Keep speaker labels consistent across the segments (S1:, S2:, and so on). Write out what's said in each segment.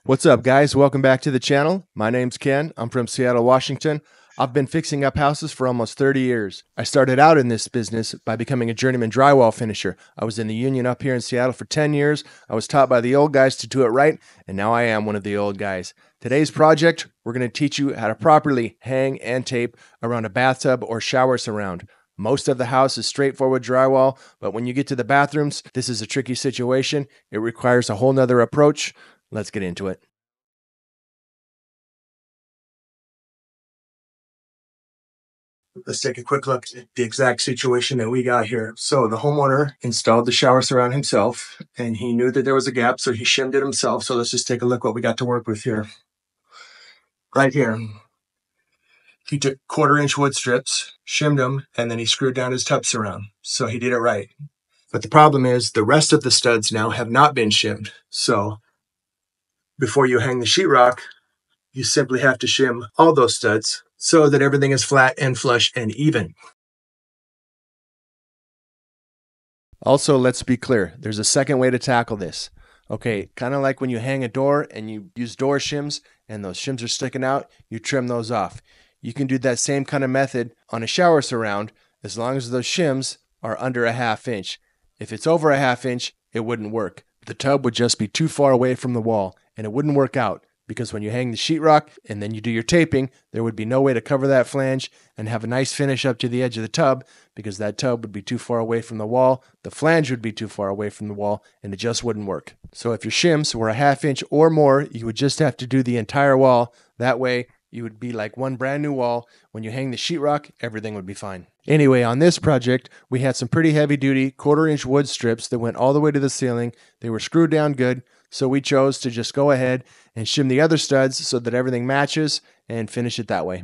S1: What's up, guys? Welcome back to the channel. My name's Ken. I'm from Seattle, Washington. I've been fixing up houses for almost 30 years. I started out in this business by becoming a journeyman drywall finisher. I was in the union up here in Seattle for 10 years. I was taught by the old guys to do it right, and now I am one of the old guys. Today's project, we're going to teach you how to properly hang and tape around a bathtub or shower surround. Most of the house is straightforward drywall, but when you get to the bathrooms, this is a tricky situation. It requires a whole nother approach. Let's get into it.
S2: Let's take a quick look at the exact situation that we got here. So the homeowner installed the shower surround himself, and he knew that there was a gap, so he shimmed it himself. So let's just take a look what we got to work with here. Right here, he took 1/4-inch wood strips, shimmed them, and then he screwed down his tub surround. So he did it right. But the problem is the rest of the studs now have not been shimmed. So before you hang the sheetrock, you simply have to shim all those studs so that everything is flat and flush and even.
S1: Also, let's be clear, there's a second way to tackle this. Okay, kind of like when you hang a door and you use door shims and those shims are sticking out, you trim those off. You can do that same kind of method on a shower surround as long as those shims are under a 1/2 inch. If it's over a 1/2 inch, it wouldn't work. The tub would just be too far away from the wall and it wouldn't work out. Because when you hang the sheetrock and then you do your taping, there would be no way to cover that flange and have a nice finish up to the edge of the tub because that tub would be too far away from the wall, the flange would be too far away from the wall, and it just wouldn't work. So if your shims were a 1/2 inch or more, you would just have to do the entire wall. That way, you would be like one brand new wall. When you hang the sheetrock, everything would be fine. Anyway, on this project, we had some pretty heavy duty 1/4-inch wood strips that went all the way to the ceiling. They were screwed down good. So we chose to just go ahead and shim the other studs so that everything matches and finish it that way.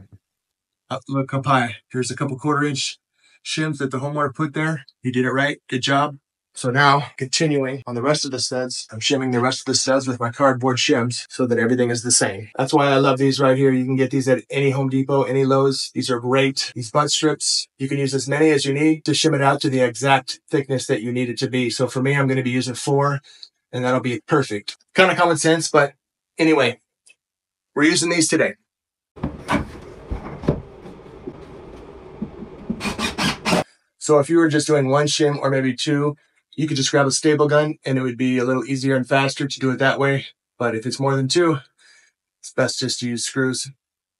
S2: Look up high. Here's a couple 1/4-inch shims that the homeowner put there. He did it right. Good job. So now, continuing on the rest of the studs, I'm shimming the rest of the studs with my cardboard shims so that everything is the same. That's why I love these right here. You can get these at any Home Depot, any Lowe's. These are great. These butt strips, you can use as many as you need to shim it out to the exact thickness that you need it to be. So for me, I'm going to be using 4. And that'll be perfect. Kind of common sense, but anyway, we're using these today. So if you were just doing 1 shim or maybe 2, you could just grab a staple gun and it would be a little easier and faster to do it that way. But if it's more than 2, it's best just to use screws.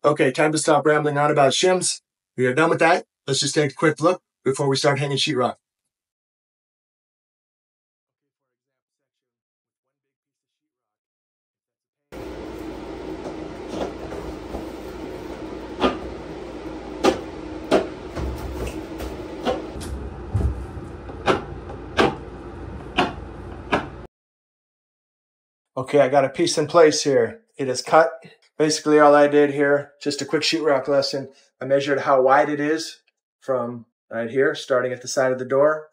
S2: Okay, time to stop rambling on about shims. We are done with that. Let's just take a quick look before we start hanging sheetrock. Okay, I got a piece in place here. It is cut. Basically, all I did here, just a quick sheetrock lesson. I measured how wide it is from right here, starting at the side of the door,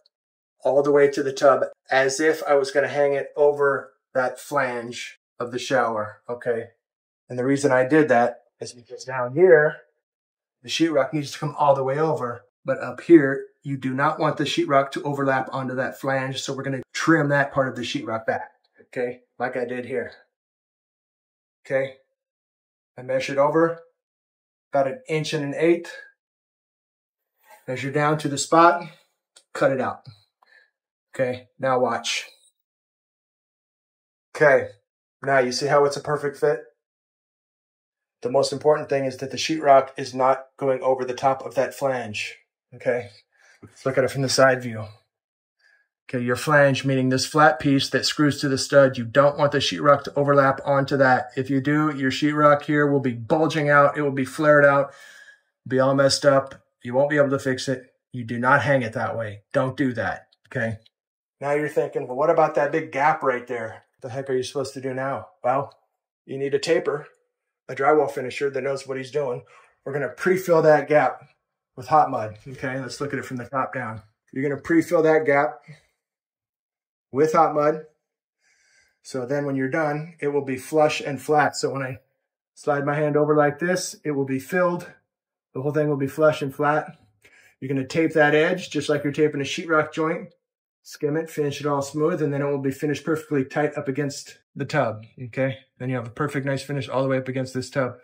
S2: all the way to the tub, as if I was going to hang it over that flange of the shower, okay? And the reason I did that is because down here, the sheetrock needs to come all the way over. But up here, you do not want the sheetrock to overlap onto that flange, so we're going to trim that part of the sheetrock back. Okay, like I did here. Okay, I measured over about 1 1/8 inches. Measure down to the spot, cut it out. Okay, now watch. Okay, now you see how it's a perfect fit? The most important thing is that the sheetrock is not going over the top of that flange. Okay, let's look at it from the side view. Okay, your flange, meaning this flat piece that screws to the stud, you don't want the sheetrock to overlap onto that. If you do, your sheetrock here will be bulging out. It will be flared out, be all messed up. You won't be able to fix it. You do not hang it that way. Don't do that, okay? Now you're thinking, well, what about that big gap right there? What the heck are you supposed to do now? Well, you need a taper, a drywall finisher that knows what he's doing. We're going to pre-fill that gap with hot mud, okay? Let's look at it from the top down. You're going to pre-fill that gap with hot mud. So then when you're done, it will be flush and flat. So when I slide my hand over like this, it will be filled. The whole thing will be flush and flat. You're going to tape that edge just like you're taping a sheetrock joint. Skim it, finish it all smooth, and then it will be finished perfectly tight up against the tub, okay? Then you have a perfect nice finish all the way up against this tub.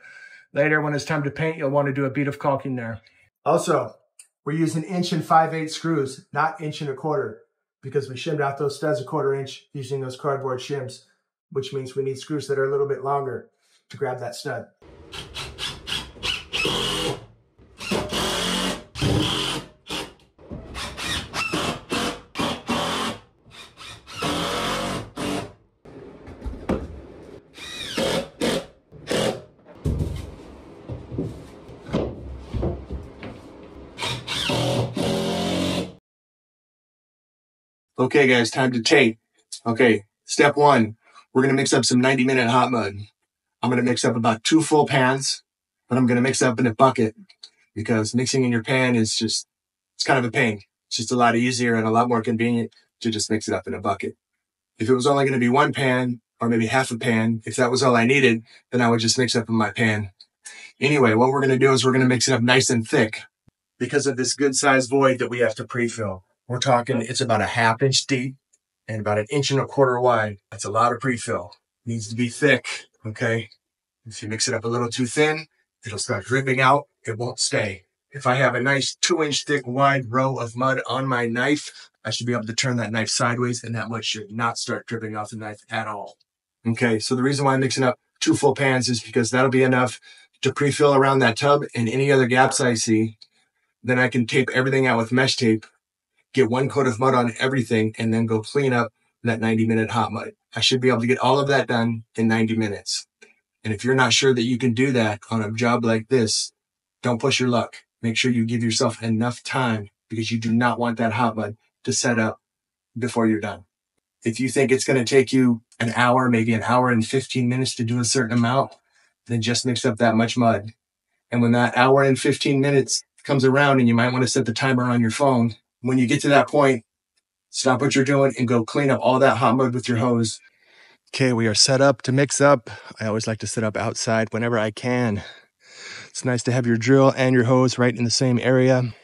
S2: Later, when it's time to paint, you'll want to do a bead of caulking there. Also, we're using 1 5/8" screws, not 1 1/4", because we shimmed out those studs 1/4 inch using those cardboard shims, which means we need screws that are a little bit longer to grab that stud.
S1: Okay, guys, time to tape. Okay, step 1, we're going to mix up some 90-minute hot mud. I'm going to mix up about 2 full pans, but I'm going to mix up in a bucket because mixing in your pan is just, it's kind of a pain. It's just a lot easier and a lot more convenient to just mix it up in a bucket. If it was only going to be 1 pan or maybe half a pan, if that was all I needed, then I would just mix up in my pan. Anyway, what we're going to do is we're going to mix it up nice and thick because of this good sized void that we have to pre-fill. We're talking, it's about a 1/2 inch deep and about 1 1/4 inch wide. That's a lot of pre-fill. It needs to be thick, okay? If you mix it up a little too thin, it'll start dripping out. It won't stay. If I have a nice 2-inch thick wide row of mud on my knife, I should be able to turn that knife sideways and that mud should not start dripping off the knife at all. Okay, so the reason why I'm mixing up 2 full pans is because that'll be enough to pre-fill around that tub and any other gaps I see. Then I can tape everything out with mesh tape, get 1 coat of mud on everything, and then go clean up that 90-minute hot mud. I should be able to get all of that done in 90 minutes. And if you're not sure that you can do that on a job like this, don't push your luck. Make sure you give yourself enough time because you do not want that hot mud to set up before you're done. If you think it's going to take you an hour, maybe an hour and 15 minutes to do a certain amount, then just mix up that much mud. And when that hour and 15 minutes comes around, and you might want to set the timer on your phone, when you get to that point, stop what you're doing and go clean up all that hot mud with your hose. Okay, we are set up to mix up. I always like to set up outside whenever I can. It's nice to have your drill and your hose right in the same area.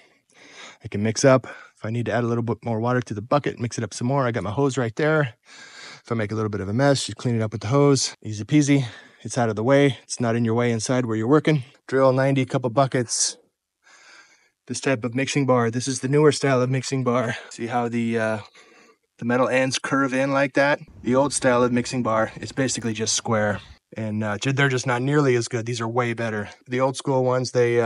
S1: I can mix up. If I need to add a little bit more water to the bucket, mix it up some more. I got my hose right there. If I make a little bit of a mess, you clean it up with the hose. Easy peasy. It's out of the way. It's not in your way inside where you're working. Drill 90, couple buckets. This type of mixing bar. This is the newer style of mixing bar. See how the metal ends curve in like that? The old style of mixing bar is basically just square. And they're just not nearly as good. These are way better. The old school ones, they,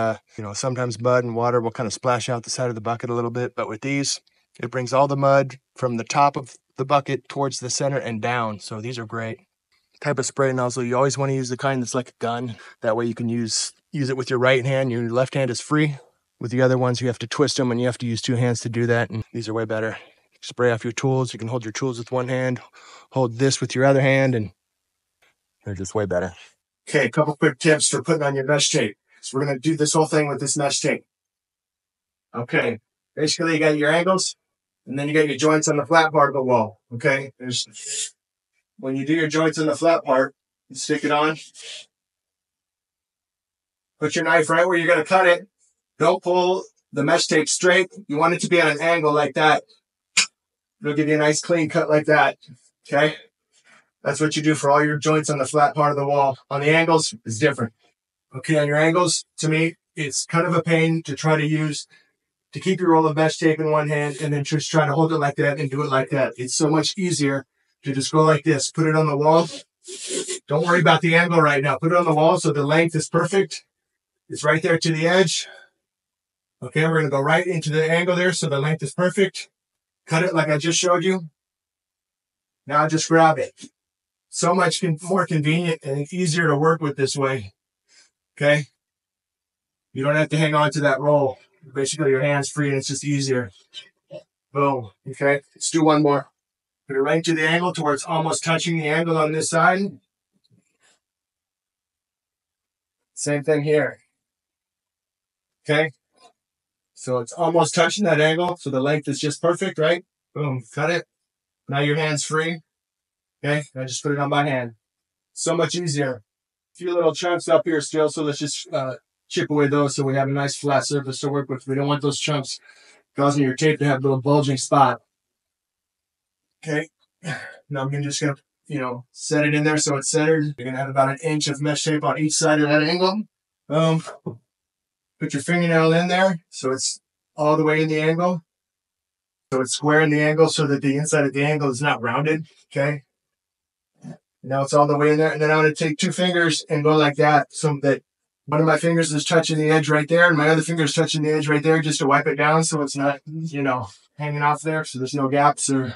S1: sometimes mud and water will kind of splash out the side of the bucket a little bit. But with these, it brings all the mud from the top of the bucket towards the center and down. So these are great. Type of spray nozzle, you always want to use the kind that's like a gun. That way you can use it with your right hand. Your left hand is free. With the other ones, you have to twist them and you have to use 2 hands to do that. And these are way better. Spray off your tools. You can hold your tools with 1 hand, hold this with your other hand, and they're just way better. Okay, a couple quick tips for putting on your mesh tape. So we're going to do this whole thing with this mesh tape. Okay, basically you got your angles, and then you got your joints on the flat part of the wall. Okay, when you do your joints on the flat part, you stick it on. Put your knife right where you're going to cut it. Don't pull the mesh tape straight. You want it to be at an angle like that. It'll give you a nice clean cut like that. Okay? That's what you do for all your joints on the flat part of the wall. On the angles, it's different. Okay, on your angles, to me, it's kind of a pain to try to keep your roll of mesh tape in 1 hand and then just try to hold it like that and do it like that. It's so much easier to just go like this. Put it on the wall. Don't worry about the angle right now. Put it on the wall so the length is perfect. It's right there to the edge. Okay, we're going to go right into the angle there so the length is perfect. Cut it like I just showed you. Now just grab it. So much more convenient and easier to work with this way. Okay? You don't have to hang on to that roll. Basically, your hand's free and it's just easier. Boom. Okay? Let's do one more. Put it right to the angle to where it's almost touching the angle on this side. Same thing here. Okay? So it's almost touching that angle, so the length is just perfect, right? Boom, cut it. Now your hand's free. Okay, I just put it on my hand. So much easier. A few little chunks up here still, so let's just chip away those so we have a nice flat surface to work with. We don't want those chunks causing your tape to have a little bulging spot.
S2: Okay. Now I'm just gonna, set it in there so it's centered. You're gonna have about an inch of mesh tape on each side of that angle. Put your fingernail in there so it's all the way in the angle. So it's square in the angle so that the inside of the angle is not rounded. Okay. Now it's all the way in there. And then I'm going to take 2 fingers and go like that so that one of my fingers is touching the edge right there and my other finger is touching the edge right there just to wipe it down so it's not, hanging off there so there's no gaps or...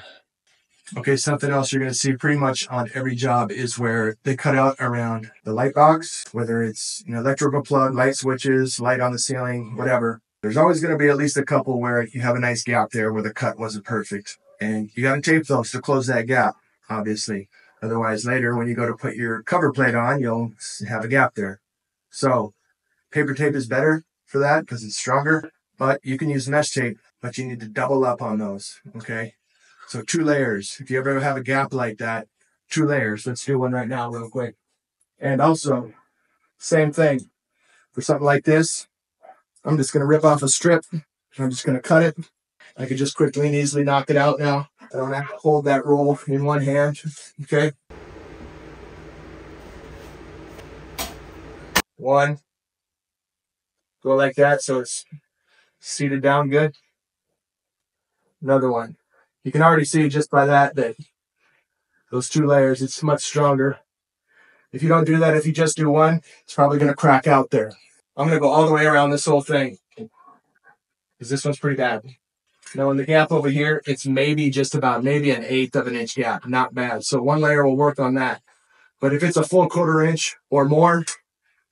S2: Okay, something else you're going to see pretty much on every job is where they cut out around the light box, whether it's an electrical plug, light switches, light on the ceiling, whatever. There's always going to be at least a couple where you have a nice gap there where the cut wasn't perfect. And you got to tape those to close that gap, obviously. Otherwise, later when you go to put your cover plate on, you'll have a gap there. So paper tape is better for that because it's stronger, but you can use mesh tape, but you need to double up on those, okay? So 2 layers. If you ever have a gap like that, 2 layers. Let's do one right now real quick. And also, same thing. For something like this, I'm just going to rip off a strip. I'm just going to cut it. I can just quickly and easily knock it out now. I don't have to hold that roll in one hand. Okay. 1. Go like that so it's seated down good. Another one. You can already see just by that those 2 layers, it's much stronger. If you don't do that, if you just do one, it's probably going to crack out there. I'm going to go all the way around this whole thing because this one's pretty bad. Now in the gap over here, it's maybe just about maybe an 1/8 of an inch gap. Not bad. So 1 layer will work on that. But if it's a full 1/4 inch or more,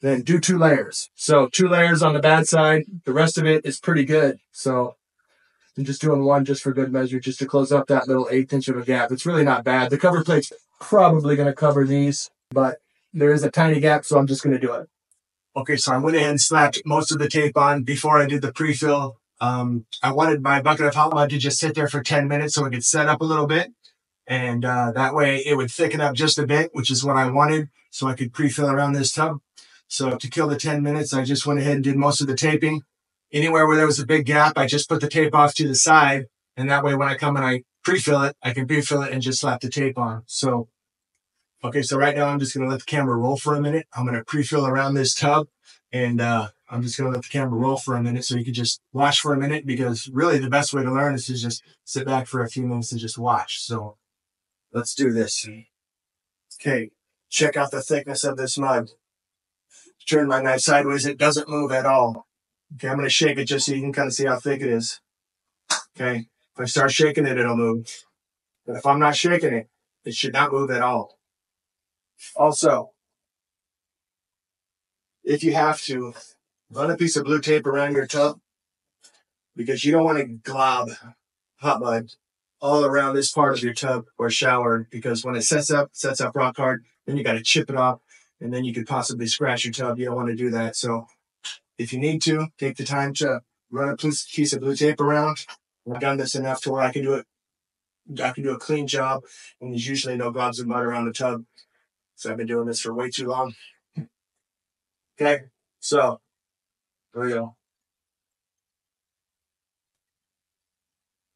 S2: then do 2 layers. So 2 layers on the bad side. The rest of it is pretty good. So I'm just doing 1 just for good measure, just to close up that little 1/8 inch of a gap. It's really not bad. The cover plate's probably going to cover these, but there is a tiny gap, so I'm just going to do it. Okay, so I went ahead and slapped most of the tape on before I did the pre-fill. I wanted my bucket of hot mud to just sit there for 10 minutes so it could set up a little bit. And that way it would thicken up just a bit, which is what I wanted, so I could pre-fill around this tub. So to kill the 10 minutes, I just went ahead and did most of the taping. Anywhere where there was a big gap, I just put the tape off to the side. And that way when I come and I pre-fill it, I can pre-fill it and just slap the tape on. So, okay, so right now I'm just going to let the camera roll for a minute. I'm going to pre-fill around this tub. And I'm just going to let the camera roll for a minute so you can just watch for a minute, because really the best way to learn is to just sit back for a few minutes and just watch. So let's do this. Okay, check out the thickness of this mud. Turn my knife sideways, it doesn't move at all. Okay, I'm going to shake it just so you can kind of see how thick it is. Okay, if I start shaking it, it'll move. But if I'm not shaking it, it should not move at all. Also, if you have to, run a piece of blue tape around your tub, because you don't want to glob hot mud all around this part of your tub or shower, because when it sets up rock hard, then you got to chip it off, and then you could possibly scratch your tub. You don't want to do that. So if you need to, take the time to run a piece of blue tape around. I've done this enough to where I can do it. I can do a clean job, and there's usually no globs of mud around the tub. So I've been doing this for way too long. Okay, so there we go.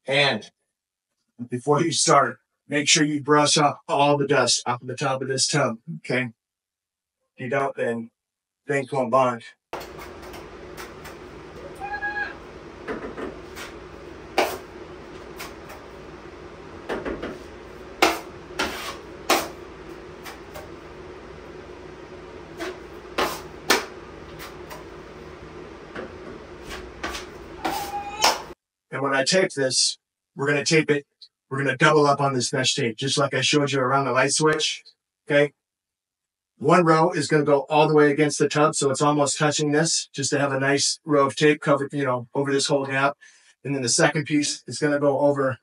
S2: And before you start, make sure you brush off all the dust off of the top of this tub, okay? If you don't, then things won't bond. And when I tape this, we're going to tape it. We're going to double up on this mesh tape, just like I showed you around the light switch. Okay. 1 row is going to go all the way against the tub, so it's almost touching this, just to have a nice row of tape covered, over this whole gap. And then the second piece is going to go over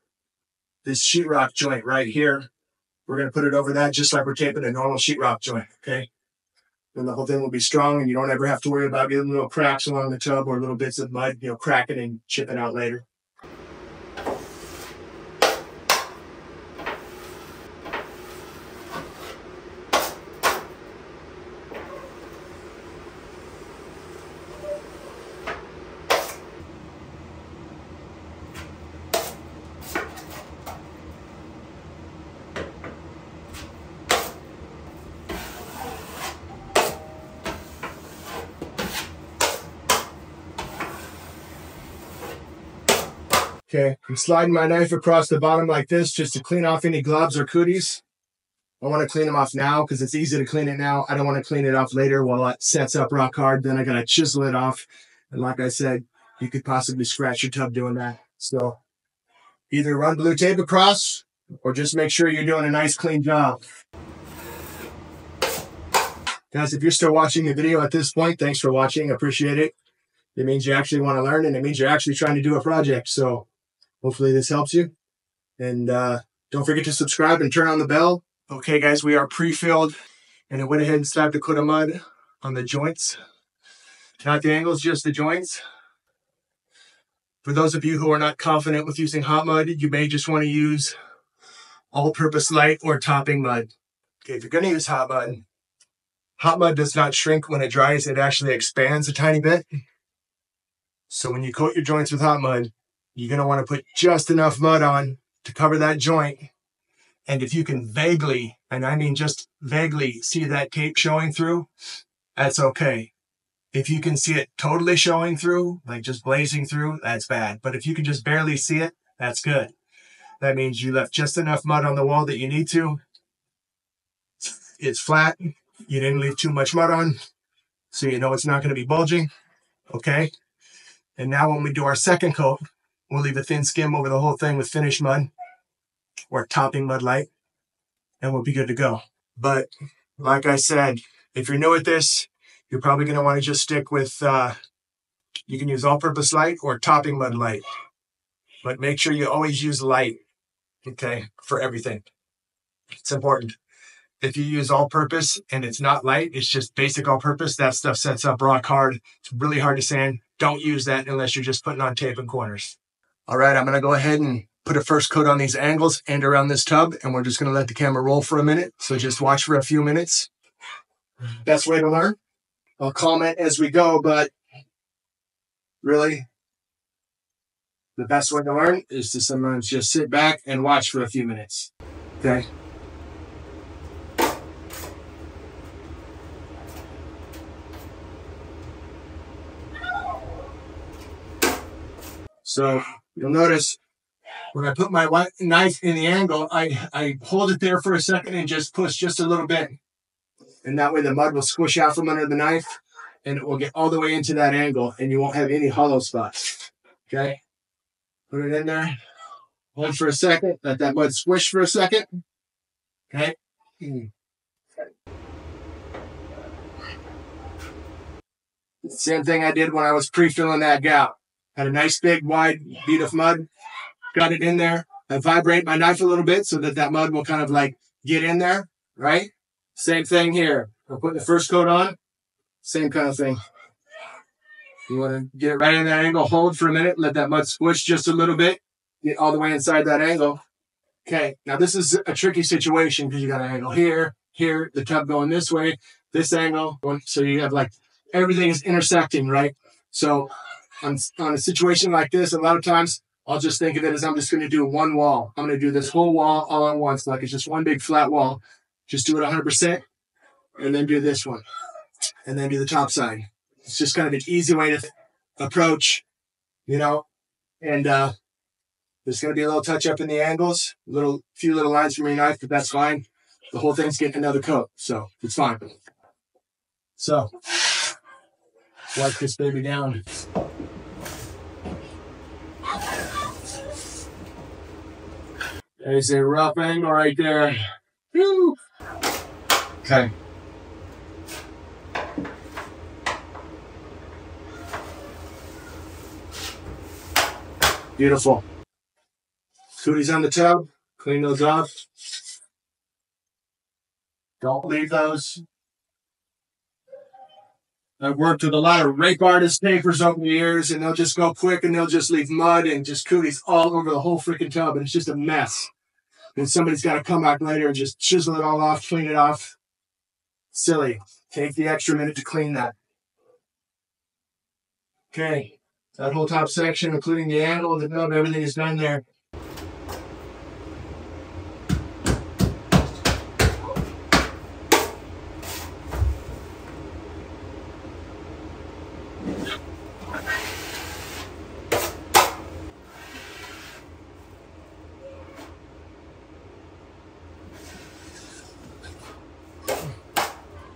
S2: this sheetrock joint right here. We're going to put it over that, just like we're taping a normal sheetrock joint. Okay. Then the whole thing will be strong, and you don't ever have to worry about getting little cracks along the tub or little bits of mud, cracking and chipping out later. Okay, I'm sliding my knife across the bottom like this just to clean off any globs or cooties. I want to clean them off now because it's easy to clean it now. I don't want to clean it off later while it sets up rock hard. Then I got to chisel it off. And like I said, you could possibly scratch your tub doing that. So either run blue tape across or just make sure you're doing a nice clean job. Guys, if you're still watching the video at this point, thanks for watching. I appreciate it. It means you actually want to learn, and it means you're actually trying to do a project. So hopefully this helps you. And don't forget to subscribe and turn on the bell. Okay, guys, we are pre-filled, and I went ahead and slapped a coat of mud on the joints. Not the angles, just the joints. For those of you who are not confident with using hot mud, you may just want to use all-purpose light or topping mud. Okay, if you're going to use hot mud does not shrink when it dries. It actually expands a tiny bit. So when you coat your joints with hot mud, you're going to want to put just enough mud on to cover that joint. And if you can vaguely, and I mean just vaguely, see that tape showing through, that's okay. If you can see it totally showing through, like just blazing through, that's bad. But if you can just barely see it, that's good. That means you left just enough mud on the wall that you need to. It's flat. You didn't leave too much mud on, so you know it's not going to be bulging. Okay? And now when we do our second coat, we'll leave a thin skim over the whole thing with finished mud or topping mud light, and we'll be good to go. But like I said, if you're new at this, you're probably going to want to just stick with, you can use all-purpose light or topping mud light. But make sure you always use light, okay, for everything. It's important. If you use all-purpose and it's not light, it's just basic all-purpose, that stuff sets up rock hard. It's really hard to sand. Don't use that unless you're just putting on tape and corners. All right, I'm going to go ahead and put a first coat on these angles and around this tub, and we're just going to let the camera roll for a minute. So just watch for a few minutes. Best way to learn. I'll comment as we go, but really, the best way to learn is to sometimes just sit back and watch for a few minutes. Okay? So you'll notice when I put my knife in the angle, I hold it there for a second and just push just a little bit. And that way the mud will squish out from under the knife and it will get all the way into that angle and you won't have any hollow spots. Okay? Put it in there. Hold for a second. Let that mud squish for a second. Okay? Same thing I did when I was pre-filling that gap. Had a nice big wide bead of mud. Got it in there. I vibrate my knife a little bit so that that mud will kind of like get in there, right? Same thing here. I'll put the first coat on. Same kind of thing. You want to get it right in that angle. Hold for a minute. Let that mud squish just a little bit. Get all the way inside that angle. Okay. Now this is a tricky situation because you got an angle here, here, the tub going this way, this angle. So you have like everything is intersecting, right? So on a situation like this, a lot of times I'll just think of it as I'm just going to do one wall. I'm going to do this whole wall all at once, like it's just one big flat wall. Just do it 100%, and then do this one, and then do the top side. It's just kind of an easy way to approach, you know. And there's going to be a little touch up in the angles, few little lines from your knife, but that's fine. The whole thing's getting another coat, so it's fine. So wipe this baby down. There's a rough angle right there. Woo. Okay. Beautiful. Cooties on the tub. Clean those off. Don't leave those. I've worked with a lot of rape artist tapers over the years, and they'll just go quick and they'll just leave mud and just cooties all over the whole freaking tub, and it's just a mess. And somebody's got to come back later and just chisel it all off, clean it off. Silly. Take the extra minute to clean that. Okay. That whole top section, including the angle, the nub, everything is done there.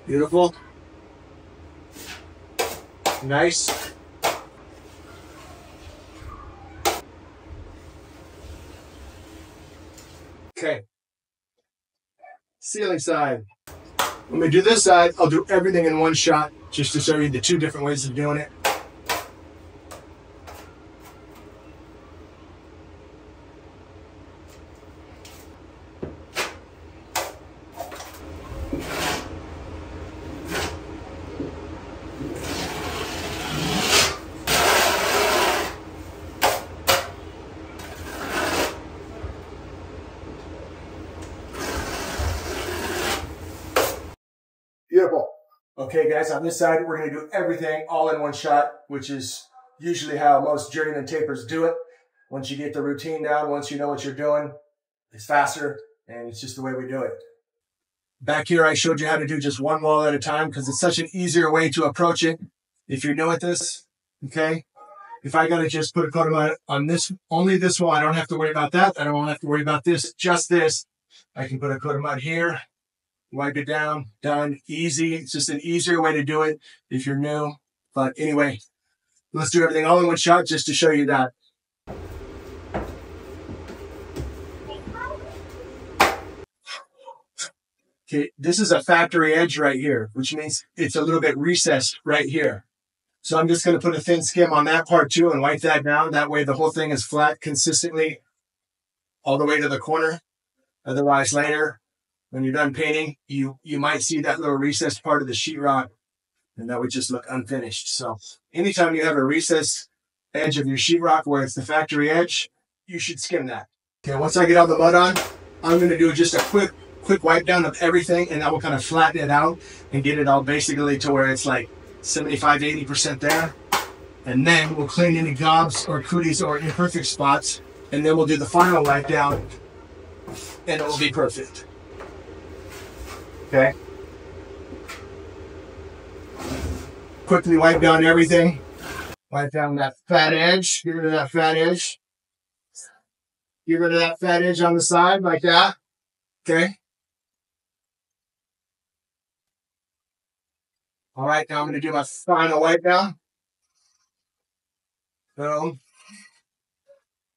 S2: Beautiful. Nice. Okay. Ceiling side. When we do this side, I'll do everything in one shot just to show you the two different ways of doing it. Beautiful. Okay, guys, on this side, we're going to do everything all in one shot, which is usually how most journeyman tapers do it. Once you get the routine down, once you know what you're doing, it's faster, and it's just the way we do it. Back here, I showed you how to do just one wall at a time because it's such an easier way to approach it. If you're new at this, okay? If I got to just put a coat on this, only this wall, I don't have to worry about that. I don't have to worry about this, just this. I can put a coat of mud here. Wipe it down, done, easy. It's just an easier way to do it if you're new. But anyway, let's do everything all in one shot just to show you that. Okay, this is a factory edge right here, which means it's a little bit recessed right here. So I'm just going to put a thin skim on that part too and wipe that down. That way the whole thing is flat consistently all the way to the corner. Otherwise later, when you're done painting, you might see that little recessed part of the sheetrock, and that would just look unfinished. So anytime you have a recessed edge of your sheetrock where it's the factory edge, you should skim that. Okay, once I get all the mud on, I'm going to do just a quick wipe down of everything, and that will kind of flatten it out and get it all basically to where it's like 75–80% there. And then we'll clean any gobs or cooties or imperfect spots, and then we'll do the final wipe down, and it will be perfect. Okay. Quickly wipe down everything. Wipe down that fat edge. Get rid of that fat edge. Get rid of that fat edge on the side like that. Okay. All right, now I'm going to do my final wipe down. Boom.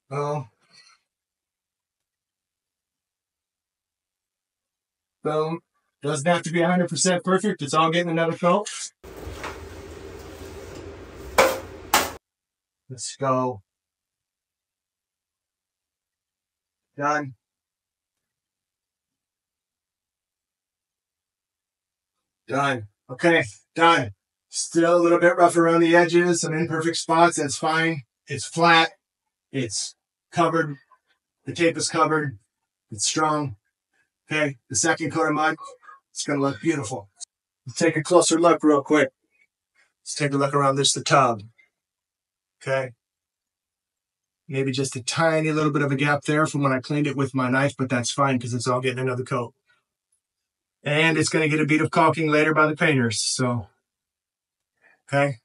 S2: Boom. Boom. Doesn't have to be 100% perfect. It's all getting another coat. Let's go. Done. Done. Okay, done. Still a little bit rough around the edges, some imperfect spots. That's fine. It's flat. It's covered. The tape is covered. It's strong. Okay, the second coat of mud, it's going to look beautiful. Let's take a closer look real quick. Let's take a look around the tub. Okay. Maybe just a tiny little bit of a gap there from when I cleaned it with my knife, but that's fine because it's all getting another coat. And it's going to get a bead of caulking later by the painters. So, okay.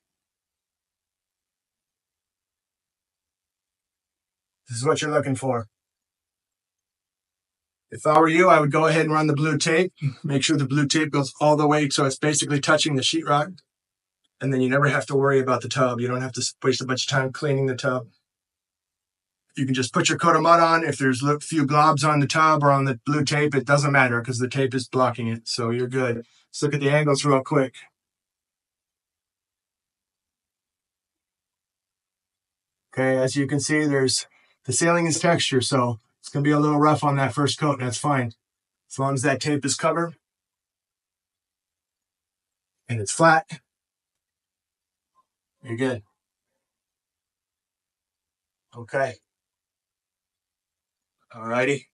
S2: This is what you're looking for. If I were you, I would go ahead and run the blue tape. Make sure the blue tape goes all the way so it's basically touching the sheetrock. And then you never have to worry about the tub. You don't have to waste a bunch of time cleaning the tub. You can just put your coat of mud on. If there's a few globs on the tub or on the blue tape, it doesn't matter because the tape is blocking it. So you're good. Let's look at the angles real quick. Okay, as you can see, the ceiling is texture, so it's going to be a little rough on that first coat. That's fine. As long as that tape is covered and it's flat, you're good. Okay. Alrighty.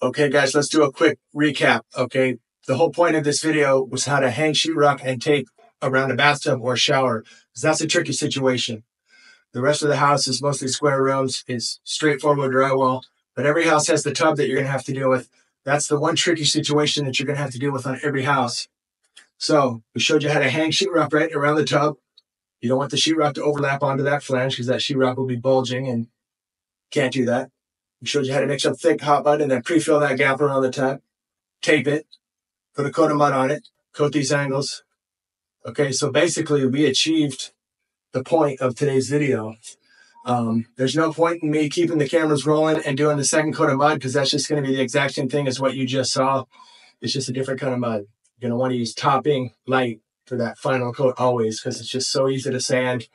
S2: Okay, guys, let's do a quick recap. Okay, the whole point of this video was how to hang sheetrock and tape around a bathtub or shower, because that's a tricky situation. The rest of the house is mostly square rooms. It's straightforward drywall, but every house has the tub that you're going to have to deal with. That's the one tricky situation that you're going to have to deal with on every house. So we showed you how to hang sheetrock right around the tub. You don't want the sheetrock to overlap onto that flange because that sheetrock will be bulging and can't do that. We showed you how to mix up thick hot mud and then pre-fill that gap around the tub. Tape it. Put a coat of mud on it. coat these angles. Okay, so basically we achieved the point of today's video. There's no point in me keeping the cameras rolling and doing the second coat of mud because that's just going to be the exact same thing as what you just saw. It's just a different kind of mud. You're going to want to use topping light for that final coat always because it's just so easy to sand.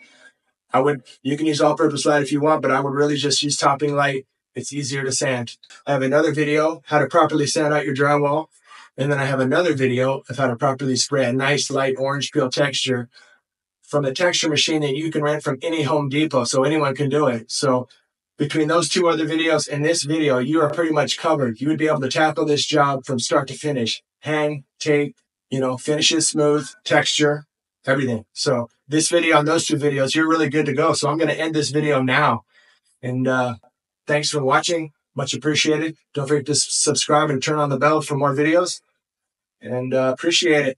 S2: You can use all-purpose light if you want, but I would really just use topping light. It's easier to sand. I have another video how to properly sand out your drywall. And then I have another video of how to properly spray a nice light orange peel texture from the texture machine that you can rent from any Home Depot, so anyone can do it. So between those two other videos and this video, you are pretty much covered. You would be able to tackle this job from start to finish. Hang, tape, finishes smooth, texture, everything. So this video and those two videos, you're really good to go. So I'm going to end this video now. And thanks for watching. Much appreciated. Don't forget to subscribe and turn on the bell for more videos. And appreciate it.